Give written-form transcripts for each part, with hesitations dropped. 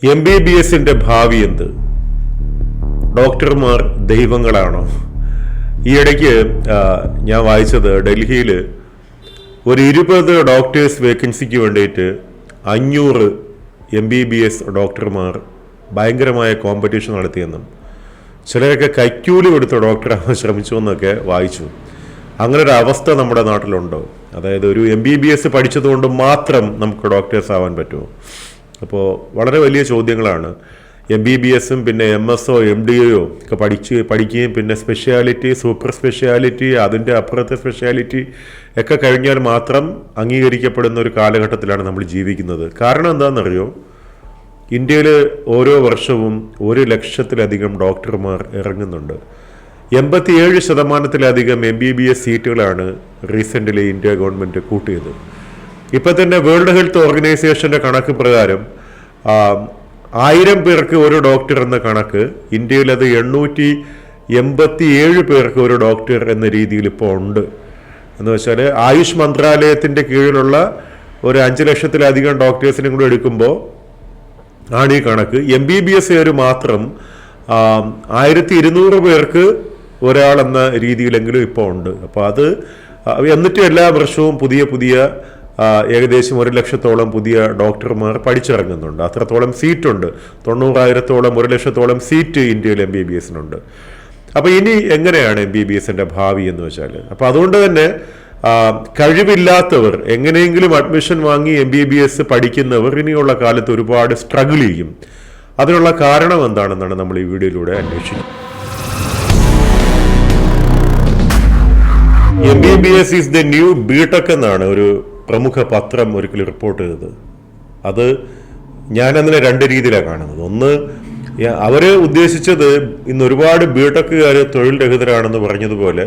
MBBSന്റെ ഭാവി എന്ത്? ഡോക്ടർമാർ ദൈവങ്ങളാണോ? ഈ ഇടയ്ക്ക് ഞാൻ വായിച്ചത് ഡൽഹിയിൽ ഒരു 20 ഡോക്ടേഴ്സ് വേക്കൻസിക്ക് വേണ്ടിയിട്ട് 500 MBBS ഡോക്ടർമാർ ഭയങ്കരമായ കോമ്പറ്റീഷൻ നടത്തിയെന്നും ചിലരൊക്കെ കൈക്കൂലി കൊടുത്ത് ഡോക്ടറാകാൻ ശ്രമിച്ചു എന്നൊക്കെ വായിച്ചു. അങ്ങനെ ഒരു അവസ്ഥ നമ്മുടെ നാട്ടിലുണ്ടോ? അതായത് ഒരു MBBS പഠിച്ചതുകൊണ്ട് മാത്രം നമുക്ക് ഡോക്ടേഴ്സ് ആവാൻ പറ്റുമോ? അപ്പോൾ വളരെ വലിയ ചോദ്യങ്ങളാണ്. MBBSും പിന്നെ MSO MDO ഒക്കെ പഠിക്കുകയും പിന്നെ സ്പെഷ്യാലിറ്റി, സൂപ്പർ സ്പെഷ്യാലിറ്റി, അതിൻ്റെ അപ്പുറത്തെ സ്പെഷ്യാലിറ്റി ഒക്കെ കഴിഞ്ഞാൽ മാത്രം അംഗീകരിക്കപ്പെടുന്ന ഒരു കാലഘട്ടത്തിലാണ് നമ്മൾ ജീവിക്കുന്നത്. കാരണം എന്താണെന്നറിയോ? ഇന്ത്യയിൽ ഓരോ വർഷവും 1,00,000-ലധികം ഡോക്ടർമാർ ഇറങ്ങുന്നുണ്ട്. 87% MBBS സീറ്റുകളാണ് റീസെൻ്റ്ലി ഇന്ത്യ ഗവൺമെൻറ് കൂട്ടിയത്. ഇപ്പം തന്നെ വേൾഡ് ഹെൽത്ത് ഓർഗനൈസേഷൻ്റെ കണക്ക് പ്രകാരം 1000 പേർക്ക് ഒരു ഡോക്ടർ എന്ന കണക്ക് ഇന്ത്യയിൽ അത് 887 പേർക്ക് ഒരു ഡോക്ടർ എന്ന രീതിയിൽ ഇപ്പോൾ ഉണ്ട്. എന്ന് വെച്ചാൽ ആയുഷ് മന്ത്രാലയത്തിൻ്റെ കീഴിലുള്ള ഒരു 5 ലക്ഷത്തിലധികം ഡോക്ടേഴ്സിനും കൂടെ എടുക്കുമ്പോൾ ആണ് ഈ കണക്ക്. MBBSകാർ മാത്രം 1200 പേർക്ക് ഒരാളെന്ന രീതിയിലെങ്കിലും ഇപ്പോൾ ഉണ്ട്. അപ്പോൾ അത് എന്നിട്ട് എല്ലാ വർഷവും പുതിയ ഏകദേശം 1,00,000-ഓളം പുതിയ ഡോക്ടർമാർ പഠിച്ചിറങ്ങുന്നുണ്ട്. അത്രത്തോളം സീറ്റുണ്ട്. 90,000-ഓളം 1,00,000-ഓളം സീറ്റ് ഇന്ത്യയിൽ MBBSനുണ്ട്. അപ്പോൾ ഇനി എങ്ങനെയാണ് MBBSന്റെ ഭാവി എന്ന് വെച്ചാൽ, അപ്പോൾ അതുകൊണ്ട് തന്നെ കഴിവില്ലാത്തവർ, എങ്ങനെയെങ്കിലും അഡ്മിഷൻ വാങ്ങി MBBS പഠിക്കുന്നവർ ഇനിയുള്ള കാലത്ത് ഒരുപാട് സ്ട്രഗിൾ ചെയ്യും. അതിനുള്ള കാരണം എന്താണെന്നാണ് നമ്മൾ ഈ വീഡിയോയിലൂടെ അന്വേഷിക്കുന്നത്. MBBS is the new BTech എന്നാണ് ഒരു പ്രമുഖ പത്രം ഒരിക്കലും റിപ്പോർട്ട് ചെയ്തത്. അത് ഞാനതിനെ 2 രീതിയിലാണ് കാണുന്നത്. ഒന്ന്, അവർ ഉദ്ദേശിച്ചത് ഇന്ന് ഒരുപാട് ബിടെക്കുകാർ തൊഴിൽ രഹിതരാണെന്ന് പറഞ്ഞതുപോലെ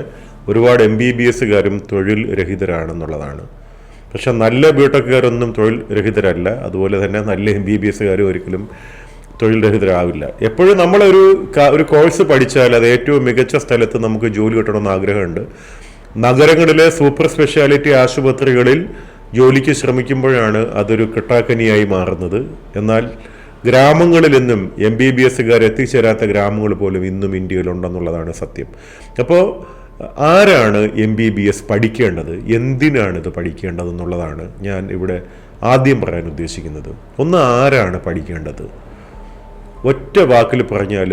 ഒരുപാട് MBBSകാരും തൊഴിൽ രഹിതരാണെന്നുള്ളതാണ്. പക്ഷെ നല്ല ബിടെക്കുകാരൊന്നും തൊഴിൽ രഹിതരല്ല. അതുപോലെ തന്നെ നല്ല MBBSകാരും ഒരിക്കലും തൊഴിൽ രഹിതരാവില്ല. എപ്പോഴും നമ്മളൊരു കോഴ്സ് പഠിച്ചാൽ അത് ഏറ്റവും മികച്ച സ്ഥലത്ത് നമുക്ക് ജോലി കിട്ടണമെന്ന് ആഗ്രഹമുണ്ട്. നഗരങ്ങളിലെ സൂപ്പർ സ്പെഷ്യാലിറ്റി ആശുപത്രികളിൽ ജോലിക്ക് ശ്രമിക്കുമ്പോഴാണ് അതൊരു കിട്ടാക്കനിയായി മാറുന്നത്. എന്നാൽ ഗ്രാമങ്ങളിൽ നിന്നും MBBSകാർ എത്തിച്ചേരാത്ത ഗ്രാമങ്ങൾ പോലും ഇന്നും ഇന്ത്യയിലുണ്ടെന്നുള്ളതാണ് സത്യം. അപ്പോൾ ആരാണ് MBBS പഠിക്കേണ്ടത്, എന്തിനാണ് ഇത് പഠിക്കേണ്ടതെന്നുള്ളതാണ് ഞാൻ ഇവിടെ ആദ്യം പറയാൻ ഉദ്ദേശിക്കുന്നത്. ഒന്ന്, ആരാണ് പഠിക്കേണ്ടത്? ഒറ്റ വാക്കിൽ പറഞ്ഞാൽ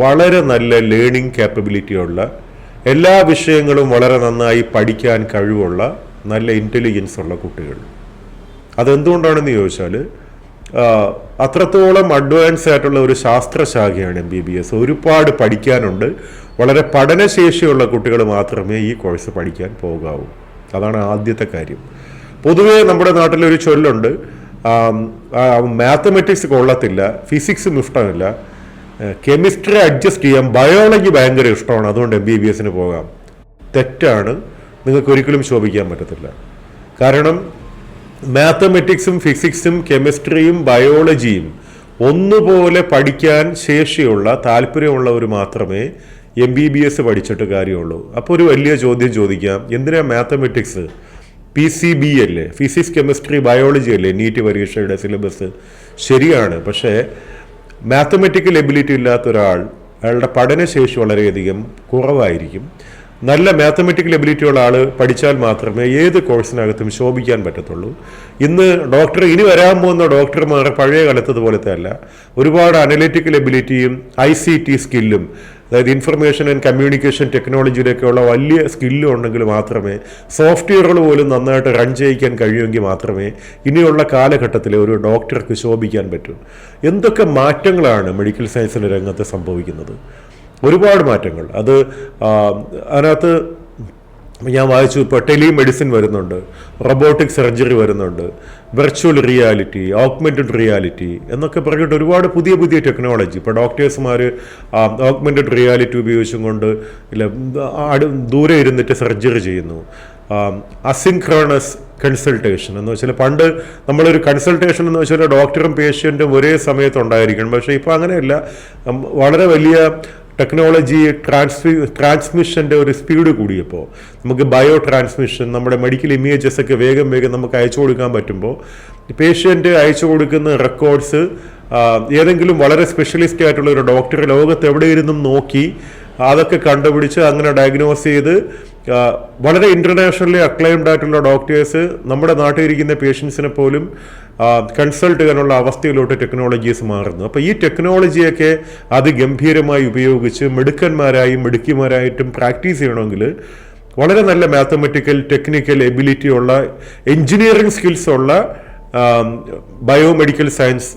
വളരെ നല്ല ലേണിംഗ് ക്യാപ്പബിലിറ്റിയുള്ള, എല്ലാ വിഷയങ്ങളും വളരെ നന്നായി പഠിക്കാൻ കഴിവുള്ള, നല്ല ഇൻ്റലിജൻസ് ഉള്ള കുട്ടികൾ. അതെന്തുകൊണ്ടാണെന്ന് ചോദിച്ചാൽ അത്രത്തോളം അഡ്വാൻസ് ആയിട്ടുള്ള ഒരു ശാസ്ത്രശാഖയാണ് MBBS. ഒരുപാട് പഠിക്കാനുണ്ട്. വളരെ പഠനശേഷിയുള്ള കുട്ടികൾ മാത്രമേ ഈ കോഴ്സ് പഠിക്കാൻ പോകാവൂ. അതാണ് ആദ്യത്തെ കാര്യം. പൊതുവേ നമ്മുടെ നാട്ടിലൊരു ചൊല്ലുണ്ട്, മാത്തമെറ്റിക്സ് കൊള്ളത്തില്ല, ഫിസിക്സും ഇഷ്ടമില്ല, കെമിസ്ട്രി അഡ്ജസ്റ്റ് ചെയ്യാം, ബയോളജി ഭയങ്കര ഇഷ്ടമാണ്, അതുകൊണ്ട് MBBSന് പോകാം. തെറ്റാണ്. നിങ്ങൾക്ക് ഒരിക്കലും ശോഭിക്കാൻ പറ്റത്തില്ല. കാരണം മാത്തമെറ്റിക്സും ഫിസിക്സും കെമിസ്ട്രിയും ബയോളജിയും ഒന്നുപോലെ പഠിക്കാൻ ശേഷിയുള്ള, താല്പര്യമുള്ളവർ മാത്രമേ MBBS പഠിച്ചിട്ട് കാര്യമുള്ളൂ. അപ്പോൾ ഒരു വലിയ ചോദ്യം ചോദിക്കാം, എന്തിനാ മാത്തമെറ്റിക്സ്? PCB അല്ലേ, ഫിസിക്സ് കെമിസ്ട്രി ബയോളജി അല്ലേ നീറ്റ് പരീക്ഷയുടെ സിലബസ്? ശരിയാണ്. പക്ഷേ മാത്തമെറ്റിക്കൽ എബിലിറ്റി ഇല്ലാത്ത ഒരാൾ, അയാളുടെ പഠനശേഷി വളരെയധികം കുറവായിരിക്കും. നല്ല മാത്തമെറ്റിക്കൽ എബിലിറ്റി ഉള്ള ആൾ പഠിച്ചാൽ മാത്രമേ ഏത് കോഴ്സിനകത്തും ശോഭിക്കാൻ പറ്റത്തുള്ളൂ. ഇന്ന് ഇനി വരാൻ പോകുന്ന ഡോക്ടർമാർ പഴയ കാലത്തതുപോലത്തെ അല്ല. ഒരുപാട് അനലിറ്റിക്കൽ എബിലിറ്റിയും ICT സ്കില്ലും, അതായത് ഇൻഫർമേഷൻ ആൻഡ് കമ്മ്യൂണിക്കേഷൻ ടെക്നോളജിയിലൊക്കെയുള്ള വലിയ സ്കില്ലും ഉണ്ടെങ്കിൽ മാത്രമേ, സോഫ്റ്റ്വെയറുകൾ പോലും നന്നായിട്ട് റൺ ചെയ്യിക്കാൻ കഴിയുമെങ്കിൽ മാത്രമേ ഇനിയുള്ള കാലഘട്ടത്തിൽ ഒരു ഡോക്ടർക്ക് ശോഭിക്കാൻ പറ്റൂ. എന്തൊക്കെ മാറ്റങ്ങളാണ് മെഡിക്കൽ സയൻസിൻ്റെ രംഗത്ത് സംഭവിക്കുന്നത്? ഒരുപാട് മാറ്റങ്ങൾ. അതിനകത്ത് ഞാൻ വായിച്ചു, ഇപ്പോൾ ടെലിമെഡിസിൻ വരുന്നുണ്ട്, റോബോട്ടിക് സർജറി വരുന്നുണ്ട്, വെർച്വൽ റിയാലിറ്റി, ഓഗ്മെൻറ്റഡ് റിയാലിറ്റി എന്നൊക്കെ പറഞ്ഞിട്ട് ഒരുപാട് പുതിയ ടെക്നോളജി. ഇപ്പോൾ ഡോക്ടേഴ്സുമാർ ഓഗ്മെൻറ്റഡ് റിയാലിറ്റി ഉപയോഗിച്ചും കൊണ്ട് ദൂരെ ഇരുന്നിട്ട് സർജറി ചെയ്യുന്നു. അസിൻക്രോണസ് കൺസൾട്ടേഷൻ എന്ന് വെച്ചാൽ, പണ്ട് നമ്മളൊരു കൺസൾട്ടേഷൻ എന്ന് വെച്ചാൽ ഡോക്ടറും പേഷ്യൻറ്റും ഒരേ സമയത്തുണ്ടായിരിക്കണം. പക്ഷേ ഇപ്പോൾ അങ്ങനെയല്ല. വളരെ വലിയ ടെക്നോളജി ട്രാൻസ്മിഷൻ്റെ ഒരു സ്പീഡ് കൂടിയപ്പോൾ നമുക്ക് ബയോ ട്രാൻസ്മിഷൻ, നമ്മുടെ മെഡിക്കൽ ഇമേജസ് ഒക്കെ വേഗം നമുക്ക് അയച്ചു കൊടുക്കാൻ പറ്റുമ്പോൾ പേഷ്യൻ്റ് അയച്ചു കൊടുക്കുന്ന റെക്കോർഡ്സ് ഏതെങ്കിലും വളരെ സ്പെഷ്യലിസ്റ്റ് ആയിട്ടുള്ള ഒരു ഡോക്ടറെ ലോകത്ത് എവിടെയിരുന്നും നോക്കി അതൊക്കെ കണ്ടുപിടിച്ച് അങ്ങനെ ഡയഗ്നോസ് ചെയ്ത് വളരെ ഇന്റർനാഷണലി അക്ലൈംഡ് ആയിട്ടുള്ള ഡോക്ടേഴ്സ് നമ്മുടെ നാട്ടിൽ ഇരിക്കുന്ന പേഷ്യൻസിനെ പോലും കൺസൾട്ട് ചെയ്യാനുള്ള അവസ്ഥയിലോട്ട് ടെക്നോളജീസ് മാറുന്നു. അപ്പോൾ ഈ ടെക്നോളജിയൊക്കെ അതിഗംഭീരമായി ഉപയോഗിച്ച് മിടുക്കന്മാരായും മിടുക്കിമാരായിട്ടും പ്രാക്ടീസ് ചെയ്യണമെങ്കിൽ വളരെ നല്ല മാത്തമെറ്റിക്കൽ ടെക്നിക്കൽ എബിലിറ്റി ഉള്ള എഞ്ചിനീയറിംഗ് സ്കിൽസ് ഉള്ള ബയോമെഡിക്കൽ സയൻസ്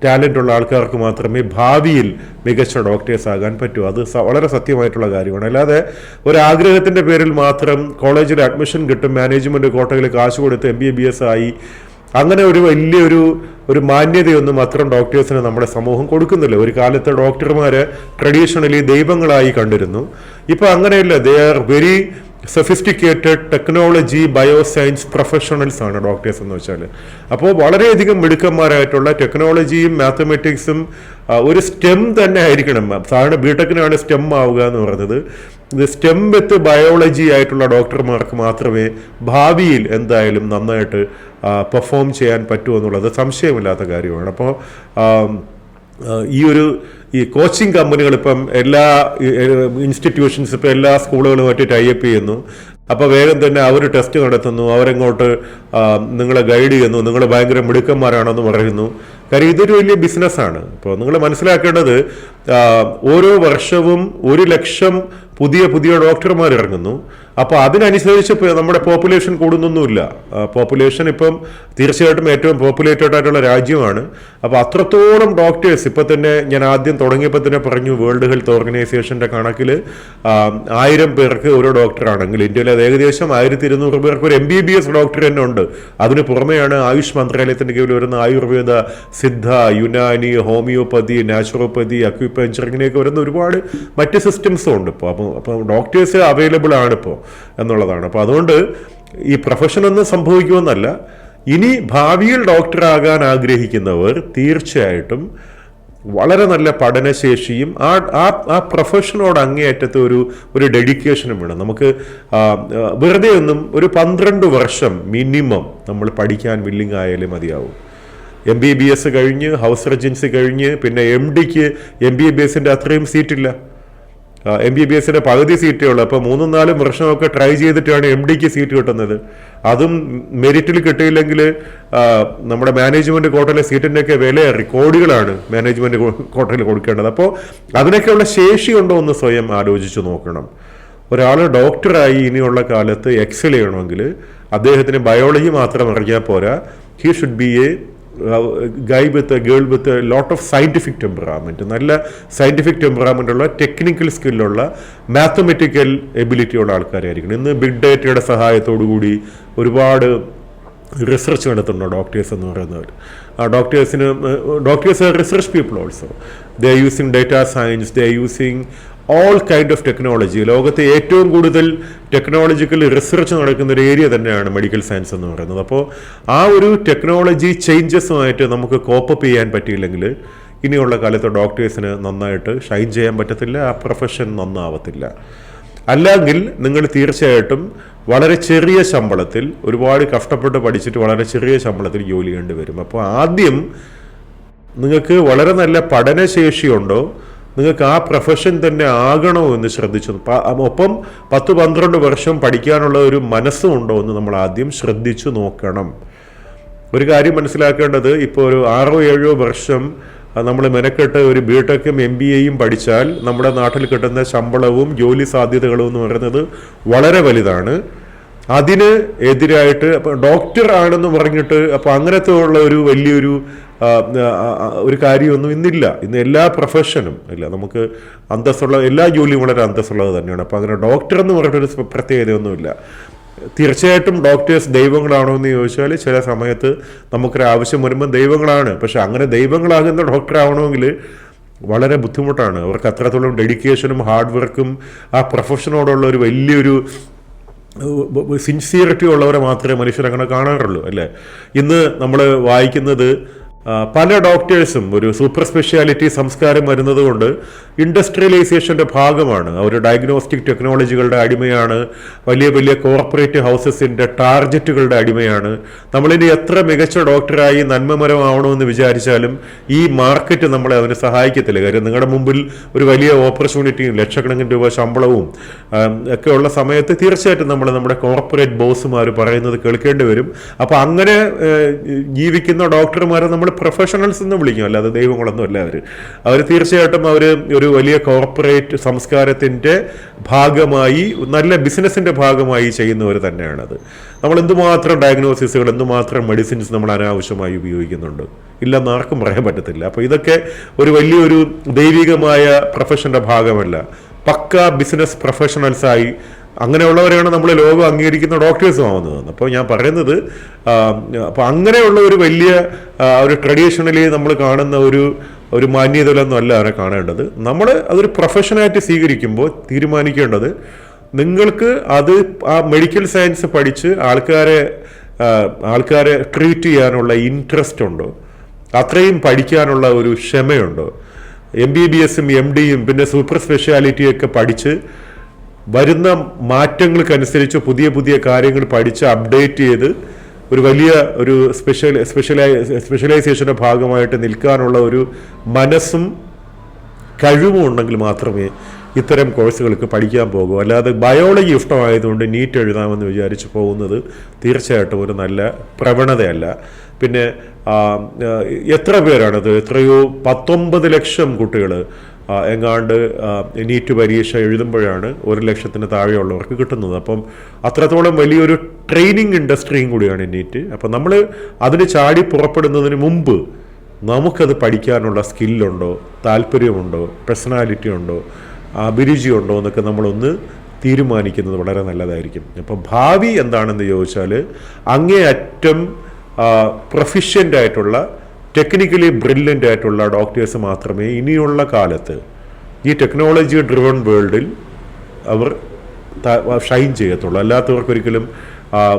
ടാലൻ്റ് ഉള്ള ആൾക്കാർക്ക് മാത്രമേ ഭാവിയിൽ മികച്ച ഡോക്ടേഴ്സ് ആകാൻ പറ്റൂ. അത് വളരെ സത്യമായിട്ടുള്ള കാര്യമാണ്. അല്ലാതെ ഒരാഗ്രഹത്തിൻ്റെ പേരിൽ മാത്രം കോളേജിൽ അഡ്മിഷൻ കിട്ടും, മാനേജ്മെൻറ്റ് കോട്ടയിൽ കാശ് കൊടുത്ത് MBBS ആയി അങ്ങനെ ഒരു വലിയൊരു മാന്യതയൊന്നും അത്തരം ഡോക്ടേഴ്സിന് നമ്മുടെ സമൂഹം കൊടുക്കുന്നില്ല. ഒരു കാലത്ത് ഡോക്ടർമാരെ ട്രഡീഷണലി ദൈവങ്ങളായി കണ്ടിരുന്നു. ഇപ്പോൾ അങ്ങനെയല്ല. They are very sophisticated technology bioscience professionals ആണ് ഡോക്ടേഴ്സ് എന്ന് വെച്ചാൽ. അപ്പോൾ വളരെയധികം മിടുക്കന്മാരായിട്ടുള്ള ടെക്നോളജിയും മാത്തമെറ്റിക്സും ഒരു സ്റ്റെം തന്നെ ആയിരിക്കണം. സാധാരണ ബിടെക്കിനാണ് സ്റ്റെം ആവുക എന്ന് പറയുന്നത്. ഇത് സ്റ്റെം വിത്ത് ബയോളജി ആയിട്ടുള്ള ഡോക്ടർമാർക്ക് മാത്രമേ ഭാവിയിൽ എന്തായാലും നന്നായിട്ട് പെർഫോം ചെയ്യാൻ പറ്റൂ എന്നുള്ളത് സംശയമില്ലാത്ത കാര്യമാണ്. അപ്പോൾ ഈ കോച്ചിങ് കമ്പനികൾ ഇപ്പം എല്ലാ ഇൻസ്റ്റിറ്റ്യൂഷൻസ് ഇപ്പം എല്ലാ സ്കൂളുകളുമായിട്ട് ടൈപ്പ് ചെയ്യുന്നു. അപ്പോൾ വേഗം തന്നെ അവർ ടെസ്റ്റ് നടത്തുന്നു, അവരെങ്ങോട്ട് നിങ്ങളെ ഗൈഡ് ചെയ്യുന്നു, നിങ്ങൾ ഭയങ്കര മിടുക്കന്മാരാണെന്ന് പറയുന്നു. കാര്യം ഇതൊരു വലിയ ബിസിനസ്സാണ്. ഇപ്പോൾ നിങ്ങൾ മനസ്സിലാക്കേണ്ടത് ഓരോ വർഷവും 100,000 പുതിയ ഡോക്ടർമാർ ഇറങ്ങുന്നു. അപ്പോൾ അതിനനുസരിച്ച് നമ്മുടെ പോപ്പുലേഷൻ കൂടുന്നൊന്നുമില്ല. പോപ്പുലേഷൻ ഇപ്പം തീർച്ചയായിട്ടും ഏറ്റവും പോപ്പുലേറ്റഡ് ആയിട്ടുള്ള രാജ്യമാണ്. അപ്പോൾ അത്രത്തോളം ഡോക്ടേഴ്സ് ഇപ്പം തന്നെ ഞാൻ ആദ്യം തുടങ്ങിയപ്പോൾ തന്നെ പറഞ്ഞു, വേൾഡ് ഹെൽത്ത് ഓർഗനൈസേഷൻ്റെ കണക്കിൽ 1000 പേർക്ക് ഒരു ഡോക്ടറാണെങ്കിൽ ഇന്ത്യയിൽ അത് ഏകദേശം 1200 പേർക്ക് ഒരു MBBS ഡോക്ടർ തന്നെ ഉണ്ട്. അതിന് പുറമെയാണ് ആയുഷ് മന്ത്രാലയത്തിൻ്റെ കീഴിൽ വരുന്ന Ayurveda, Siddha, Unani, homeopathy, naturopathy, acupuncture ഇങ്ങനെയൊക്കെ വരുന്ന ഒരുപാട് മറ്റ് സിസ്റ്റംസും ഉണ്ട് ഇപ്പോൾ. അപ്പോൾ ഡോക്ടേഴ്സ് അവൈലബിൾ ആണ് ഇപ്പോൾ എന്നുള്ളതാണ്. അപ്പോൾ അതുകൊണ്ട് ഈ പ്രൊഫഷനൊന്നും സംഭവിക്കുമെന്നല്ല. ഇനി ഭാവിയിൽ ഡോക്ടറാകാൻ ആഗ്രഹിക്കുന്നവർ തീർച്ചയായിട്ടും വളരെ നല്ല പഠനശേഷിയും ആ പ്രൊഫഷനോട് അങ്ങേയറ്റത്ത് ഒരു ഡെഡിക്കേഷനും വേണം. നമുക്ക് വെറുതെ ഒന്നും ഒരു 12 വർഷം മിനിമം നമ്മൾ പഠിക്കാൻ വില്ലിങ് ആയാലും മതിയാവും. MBBS കഴിഞ്ഞ് ഹൗസ് സർജൻസി കഴിഞ്ഞ് പിന്നെ MDക്ക് MBBSൻ്റെ അത്രയും സീറ്റില്ല. MBBSൻ്റെ പകുതി സീറ്റേ ഉള്ളൂ. അപ്പോൾ 3-4 വർഷമൊക്കെ ട്രൈ ചെയ്തിട്ടാണ് MDക്ക് സീറ്റ് കിട്ടുന്നത്. അതും മെറിറ്റിൽ കിട്ടിയില്ലെങ്കിൽ നമ്മുടെ മാനേജ്മെൻറ്റ് കോട്ടയിലെ സീറ്റിൻ്റെയൊക്കെ വിലയേറി കോടികളാണ് മാനേജ്മെൻറ്റ് കോട്ടയിൽ കൊടുക്കേണ്ടത്. അപ്പോൾ അതിനൊക്കെയുള്ള ശേഷിയുണ്ടോ എന്ന് സ്വയം ആലോചിച്ച് നോക്കണം. ഒരാൾ ഡോക്ടറായി ഇനിയുള്ള കാലത്ത് എക്സൽ ചെയ്യണമെങ്കിൽ അദ്ദേഹത്തിന് ബയോളജി മാത്രം അറിഞ്ഞാൽ പോരാ. He should be A Guy girl with lot of scientific ടെമ്പറാമെൻറ്റ്, നല്ല സയൻറ്റിഫിക് ടെമ്പറാമെൻ്റ് ഉള്ള ടെക്നിക്കൽ സ്കില്ലുള്ള മാത്തമെറ്റിക്കൽ എബിലിറ്റി ഉള്ള ആൾക്കാരായിരിക്കണം. ഇന്ന് ബിഗ് ഡേറ്റയുടെ സഹായത്തോടു കൂടി ഒരുപാട് റിസർച്ച് നടത്തുന്നുണ്ട് ഡോക്ടേഴ്സ് എന്ന് പറയുന്നവർ. Doctors R research people also. They are using data science, they are using all kind of technology. ലോകത്തെ ഏറ്റവും കൂടുതൽ ടെക്നോളജിക്കൽ റിസർച്ച് നടക്കുന്ന ഒരു ഏരിയ തന്നെയാണ് മെഡിക്കൽ സയൻസ് എന്ന് പറയുന്നത്. അപ്പോൾ ആ ഒരു ടെക്നോളജി ചേഞ്ചസുമായിട്ട് നമുക്ക് കോപ്പപ്പ് ചെയ്യാൻ പറ്റിയില്ലെങ്കിൽ ഇനിയുള്ള കാലത്ത് ഡോക്ടേഴ്സിന് നന്നായിട്ട് ഷൈൻ ചെയ്യാൻ പറ്റത്തില്ല, ആ പ്രൊഫഷൻ നന്നാവത്തില്ല. അല്ലെങ്കിൽ നിങ്ങൾ തീർച്ചയായിട്ടും വളരെ ചെറിയ ശമ്പളത്തിൽ ഒരുപാട് കഷ്ടപ്പെട്ട് പഠിച്ചിട്ട് വളരെ ചെറിയ ശമ്പളത്തിൽ ജോലി ചെയ്യേണ്ടി വരും. അപ്പോൾ ആദ്യം നിങ്ങൾക്ക് വളരെ നല്ല പഠനശേഷിയുണ്ടോ, നിങ്ങൾക്ക് ആ പ്രൊഫഷൻ തന്നെ ആകണോ എന്ന് ശ്രദ്ധിച്ചു. ഒപ്പം 10-12 വർഷം പഠിക്കാനുള്ള ഒരു മനസ്സുമുണ്ടോ എന്ന് നമ്മൾ ആദ്യം ശ്രദ്ധിച്ചു നോക്കണം. ഒരു കാര്യം മനസ്സിലാക്കേണ്ടത്, ഇപ്പോൾ ഒരു 6-7 വർഷം നമ്മൾ മെനക്കെട്ട് ഒരു BTechും MBAയും പഠിച്ചാൽ നമ്മുടെ നാട്ടിൽ കിട്ടുന്ന ശമ്പളവും ജോലി സാധ്യതകളും എന്ന് പറയുന്നത് വളരെ വലുതാണ്. അതിന് എതിരായിട്ട് ഡോക്ടർ ആണെന്ന് പറഞ്ഞിട്ട് അപ്പോൾ അങ്ങനത്തെ ഉള്ള ഒരു വലിയൊരു കാര്യമൊന്നും ഇന്നില്ല. ഇന്ന് എല്ലാ പ്രൊഫഷനും ഇല്ല. നമുക്ക് അന്തസ്സുള്ള എല്ലാ ജോലിയും വളരെ അന്തസ്സുള്ളത് തന്നെയാണ്. അപ്പോൾ അങ്ങനെ ഡോക്ടർ എന്ന് പറഞ്ഞിട്ടൊരു പ്രത്യേകതയൊന്നുമില്ല. തീർച്ചയായിട്ടും ഡോക്ടേഴ്സ് ദൈവങ്ങളാണോ എന്ന് ചോദിച്ചാൽ ചില സമയത്ത് നമുക്കൊരു ആവശ്യം വരുമ്പോൾ ദൈവങ്ങളാണ്. പക്ഷെ അങ്ങനെ ദൈവങ്ങളാകുന്ന ഡോക്ടർ ആവണമെങ്കിൽ വളരെ ബുദ്ധിമുട്ടാണ്. അവർക്ക് അത്രത്തോളം ഡെഡിക്കേഷനും ഹാർഡ് വർക്കും ആ പ്രൊഫഷനോടുള്ള ഒരു വലിയൊരു സിൻസിയറിറ്റി ഉള്ളവരെ മാത്രമേ മനുഷ്യരങ്ങനെ കാണാറുള്ളൂ, അല്ലേ? ഇന്ന് നമ്മൾ വായിക്കുന്നത് പല ഡോക്ടേഴ്സും ഒരു സൂപ്പർ സ്പെഷ്യാലിറ്റി സംസ്കാരം വരുന്നത് കൊണ്ട് ഇൻഡസ്ട്രിയലൈസേഷൻ്റെ ഭാഗമാണ്. അവർ ഡയഗ്നോസ്റ്റിക് ടെക്നോളജികളുടെ അടിമയാണ്, വലിയ വലിയ കോർപ്പറേറ്റ് ഹൗസസിൻ്റെ ടാർജറ്റുകളുടെ അടിമയാണ്. നമ്മളിനി എത്ര മികച്ച ഡോക്ടറായി നന്മമരമാവണമെന്ന് വിചാരിച്ചാലും ഈ മാർക്കറ്റ് നമ്മളെ അതിന് സഹായിക്കത്തില്ല. കാര്യം നിങ്ങളുടെ മുമ്പിൽ ഒരു വലിയ ഓപ്പർച്യൂണിറ്റിയും ലക്ഷക്കണക്കിന് രൂപ ശമ്പളവും ഒക്കെ ഉള്ള സമയത്ത് തീർച്ചയായിട്ടും നമ്മൾ നമ്മുടെ കോർപ്പറേറ്റ് ബോസുമാർ പറയുന്നത് കേൾക്കേണ്ടി വരും. അപ്പോൾ അങ്ങനെ ജീവിക്കുന്ന ഡോക്ടർമാരെ നമ്മൾ പ്രൊഫഷണൽസ് എന്ന് വിളിക്കും, അല്ലാതെ ദൈവങ്ങളൊന്നും അല്ല. അവർ തീർച്ചയായിട്ടും അവർ ഒരു വലിയ കോർപ്പറേറ്റ് സംസ്കാരത്തിൻ്റെ ഭാഗമായി, നല്ല ബിസിനസ്സിൻ്റെ ഭാഗമായി ചെയ്യുന്നവർ തന്നെയാണത്. നമ്മൾ എന്തുമാത്രം ഡയഗ്നോസിസുകൾ, എന്തുമാത്രം മെഡിസിൻസ് നമ്മൾ അനാവശ്യമായി ഉപയോഗിക്കുന്നുണ്ട്, ഇല്ലെന്ന് ആർക്കും പറയാൻ പറ്റത്തില്ല. അപ്പോൾ ഇതൊക്കെ ഒരു വലിയൊരു ദൈവികമായ പ്രൊഫഷൻ്റെ ഭാഗമല്ല, പക്ക ബിസിനസ് പ്രൊഫഷണൽസായി അങ്ങനെയുള്ളവരെയാണ് നമ്മൾ ലോകം അംഗീകരിക്കുന്ന ഡോക്ടേഴ്സും ആവുന്നത്. അപ്പോൾ ഞാൻ പറയുന്നത്, അപ്പോൾ അങ്ങനെയുള്ള ഒരു വലിയ ഒരു ട്രഡീഷണലി നമ്മൾ കാണുന്ന ഒരു മാന്യതയിലൊന്നും അല്ല അവരെ കാണേണ്ടത്. നമ്മൾ അതൊരു പ്രൊഫഷനായിട്ട് സ്വീകരിക്കുമ്പോൾ തീരുമാനിക്കേണ്ടത്, നിങ്ങൾക്ക് അത് ആ മെഡിക്കൽ സയൻസ് പഠിച്ച് ആൾക്കാരെ ട്രീറ്റ് ചെയ്യാനുള്ള ഇൻട്രസ്റ്റ് ഉണ്ടോ, അത്രയും പഠിക്കാനുള്ള ഒരു ക്ഷമയുണ്ടോ, MBBSും MDയും പിന്നെ സൂപ്പർ സ്പെഷ്യാലിറ്റിയൊക്കെ പഠിച്ച് വരുന്ന മാറ്റങ്ങൾക്കനുസരിച്ച് പുതിയ പുതിയ കാര്യങ്ങൾ പഠിച്ച് അപ്ഡേറ്റ് ചെയ്ത് ഒരു വലിയ ഒരു സ്പെഷ്യലൈസേഷൻ്റെ ഭാഗമായിട്ട് നിൽക്കാനുള്ള ഒരു മനസ്സും കഴിവും ഉണ്ടെങ്കിൽ മാത്രമേ ഇത്തരം കോഴ്സുകൾക്ക് പഠിക്കാൻ പോകൂ. അല്ലാതെ ബയോളജി ഇഷ്ടമായതുകൊണ്ട് നീറ്റ് എഴുതാമെന്ന് വിചാരിച്ച് പോകുന്നത് തീർച്ചയായിട്ടും ഒരു നല്ല പ്രവണതയല്ല. പിന്നെ എത്ര പേരാണത്, എത്രയോ 19 ലക്ഷം കുട്ടികൾ എങ്ങാണ്ട് നീറ്റ് പരീക്ഷ എഴുതുമ്പോഴാണ് 1 ലക്ഷത്തിന് താഴെയുള്ളവർക്ക് കിട്ടുന്നത്. അപ്പം അത്രത്തോളം വലിയൊരു ട്രെയിനിങ് ഇൻഡസ്ട്രിയും കൂടിയാണ് നീറ്റ്. അപ്പം നമ്മൾ അതിന് ചാടി പുറപ്പെടുന്നതിന് മുമ്പ് നമുക്കത് പഠിക്കാനുള്ള സ്കില്ലുണ്ടോ, താല്പര്യമുണ്ടോ, പേഴ്സണാലിറ്റി ഉണ്ടോ, അഭിരുചി ഉണ്ടോ എന്നൊക്കെ നമ്മളൊന്ന് തീരുമാനിക്കുന്നത് വളരെ നല്ലതായിരിക്കും. അപ്പം ഭാവി എന്താണെന്ന് ചോദിച്ചാൽ, അങ്ങേയറ്റം പ്രൊഫിഷ്യൻ്റ് ആയിട്ടുള്ള, ടെക്നിക്കലി ബ്രില്യൻ്റ് ആയിട്ടുള്ള ഡോക്ടേഴ്സ് മാത്രമേ ഇനിയുള്ള കാലത്ത് ഈ ടെക്നോളജി ഡ്രിവൺ വേൾഡിൽ അവർ ഷൈൻ ചെയ്യത്തുള്ളൂ. അല്ലാത്തവർക്കൊരിക്കലും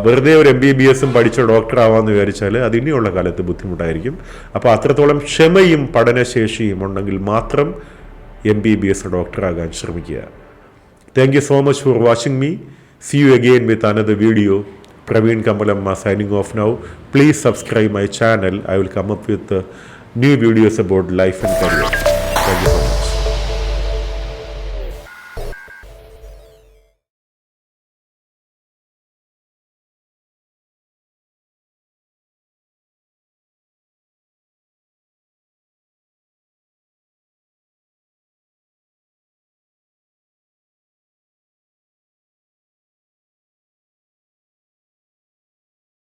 വെറുതെ ഒരു MBBSും പഠിച്ച ഡോക്ടർ ആവാമെന്ന് വിചാരിച്ചാൽ അത് ഇനിയുള്ള കാലത്ത് ബുദ്ധിമുട്ടായിരിക്കും. അപ്പോൾ അത്രത്തോളം ക്ഷമയും പഠനശേഷിയും ഉണ്ടെങ്കിൽ മാത്രം MBBS ഡോക്ടറാകാൻ ശ്രമിക്കുക. Thank you so much for watching me. See you again with another video. Praveen Kamalamma signing off now. Please subscribe my channel. I will come up with new videos about life and career. Thank you so much.